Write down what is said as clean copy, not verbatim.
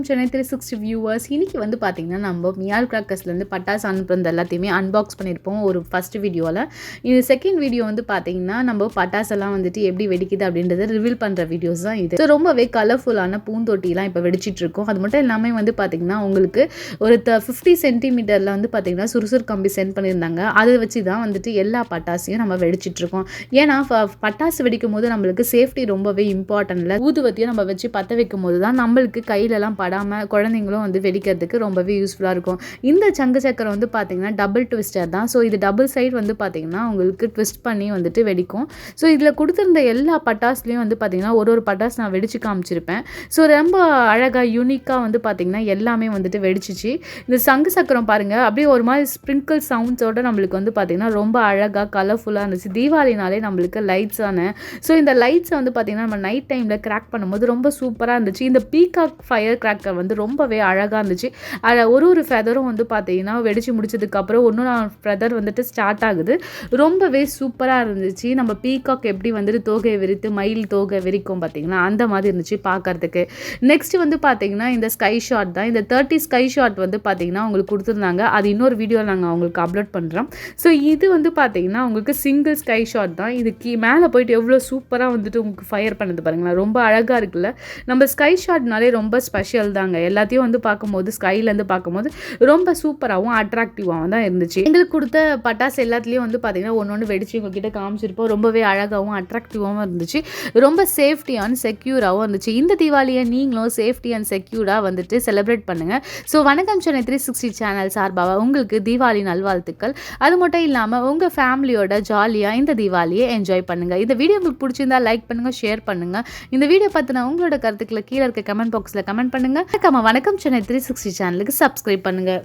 Chennai 360 viewers. இன்னைக்கு வந்து பார்த்தீங்கன்னா நம்ம மியால் கிராக்கர்ஸ்லேருந்து பட்டாசு அனுப்புறது எல்லாத்தையுமே அன்பாக்ஸ் பண்ணியிருப்போம் ஒரு ஃபஸ்ட் வீடியோவில். இது செகண்ட் வீடியோ வந்து பார்த்தீங்கன்னா நம்ம பட்டாசெல்லாம் வந்துட்டு எப்படி வெடிக்குது அப்படின்றத ரிவீல் பண்ணுற வீடியோஸ் தான் இது. ஸோ ரொம்பவே கலர்ஃபுல்லான பூந்தொட்டிலாம் இப்போ வெடிச்சிட்ருக்கோம். அது மட்டும் எல்லாமே வந்து பார்த்தீங்கன்னா உங்களுக்கு ஒரு 50 சென்டிமீட்டரில் வந்து பார்த்தீங்கன்னா சுறுசுறு கம்பி சென்ட் பண்ணியிருந்தாங்க. அதை வச்சு தான் வந்துட்டு எல்லா பட்டாசையும் நம்ம வெடிச்சிட்ருக்கோம். ஏன்னா பட்டாசு வெடிக்கும் போது நம்மளுக்கு சேஃப்டி ரொம்பவே இம்பார்ட்டன்ட்ல. ஊதுவத்தியும் நம்ம வச்சு பற்ற வைக்கும் போது தான் நம்மளுக்கு கையிலலாம் படாமல் குழந்தைங்களும் வந்து வெடிக்கிறதுக்கு ரொம்பவே யூஸ்ஃபுல்லாக இருக்கும். இந்த சங்கு சக்கரம் வந்து பார்த்தீங்கன்னா டபுள் ட்விஸ்டர் தான். ஸோ இது டபுள் சைடு வந்து பார்த்தீங்கன்னா உங்களுக்கு ட்விஸ்ட் பண்ணி வந்துட்டு வெடிக்கும். ஸோ இதில் கொடுத்துருந்த எல்லா பட்டாசுலேயும் வந்து பார்த்தீங்கன்னா ஒரு பட்டாசு நான் வெடிச்சு காமிச்சிருப்பேன். ஸோ ரொம்ப அழகாக யூனிக்காக வந்து பார்த்தீங்கன்னா எல்லாமே வந்துட்டு வெடிச்சிச்சு. இந்த சங்கு சக்கரம் பாருங்கள், அப்படியே ஒரு மாதிரி ஸ்ப்ரிங்கிள் சவுண்ட்ஸோடு நம்மளுக்கு வந்து பார்த்தீங்கன்னா ரொம்ப அழகாக கலர்ஃபுல்லாக இருந்துச்சு. தீபாவளினாலே நம்மளுக்கு லைட்ஸான ஸோ இந்த லைட்ஸை வந்து பார்த்தீங்கன்னா நம்ம நைட் டைமில் கிராக் பண்ணும்போது ரொம்ப சூப்பராக இருந்துச்சு. இந்த பீகாக் ஃபயர் கிராக்கர் வந்து ரொம்பவே அழகாக இருந்துச்சு. அதில் ஒரு ஃபெதரும் வந்து பார்த்தீங்கன்னா வெடிச்சு முடிச்சதுக்கப்புறம் இன்னொரு ஃபெதர் வந்துட்டு ஸ்டார்ட் ஆகுது. ரொம்பவே சூப்பராக இருந்துச்சு. நம்ம பீகாக் எப்படி வந்துட்டு தோகையை விரித்து மயில் தோகை விரிக்கும் பார்த்தீங்கன்னா அந்த மாதிரி இருந்துச்சு பார்க்கறதுக்கு. நெக்ஸ்ட் வந்து பார்த்தீங்கன்னா இந்த ஸ்கை ஷாட் தான். இந்த 30 ஸ்கை ஷாட் வந்து பார்த்தீங்கன்னா உங்களுக்கு கொடுத்துருந்தாங்க. அது இன்னொரு வீடியோவில் நாங்கள் அவங்களுக்கு அப்லோட் பண்ணுறோம். ஸோ இது வந்து பார்த்தீங்கன்னா உங்களுக்கு சிங்கிள் ஸ்கை ஷாட் தான். இது மேலே போயிட்டு எவ்வளோ சூப்பராக வந்துட்டு உங்களுக்கு ஃபயர் பண்ணுது பாருங்களா, ரொம்ப அழகாக இருக்குல்ல. நம்ம ஸ்கை ஷாட்னாலே ரொம்ப ஸ்பெஷல் தாங்க. எல்லாத்தையும் வந்து பார்க்கும்போது ஸ்கைலேருந்து பார்க்கும்போது ரொம்ப சூப்பராகவும் அட்ராக்டிவாகவும் தான் இருந்துச்சு. எங்களுக்கு கொடுத்த பட்டாசு எல்லாத்துலேயும் வந்து பார்த்தீங்கன்னா ஒன்று வெடிச்சு உங்ககிட்ட காமிச்சிருப்போம். ரொம்பவே அழகாகவும் அட்ராக்டிவாகவும் இருந்துச்சு. ரொம்ப சேஃப்டி அண்ட் செக்யூராகவும் இருந்துச்சு. இந்த தீபாவளியை நீங்களும் சேஃப்டி அண்ட் செக்யூராக வந்துட்டு செலிப்ரேட் பண்ணுங்கள். ஸோ வணக்கம் சென்னை 360 சேனல் சார்பாக உங்களுக்கு தீபாவளி நல்வாழ்த்துக்கள். அது மட்டும் இல்லாமல் உங்கள் ஃபேமிலியோட ஜாலியாக இந்த தீபாவளியை என்ஜாய் பண்ணுங்கள். இந்த வீடியோ உங்களுக்கு பிடிச்சிருந்தா லைக் பண்ணுங்கள், ஷேர் பண்ணுங்கள். இந்த வீடியோ பார்த்தினா உங்களோட கருத்துக்களை கீழே இருக்க கமெண்ட் பாக்ஸில் கமெண்ட் பண்ணுங்கள். வணக்கம் சென்னை 360 சேனலுக்கு சப்ஸ்கிரைப் பண்ணுங்கள்.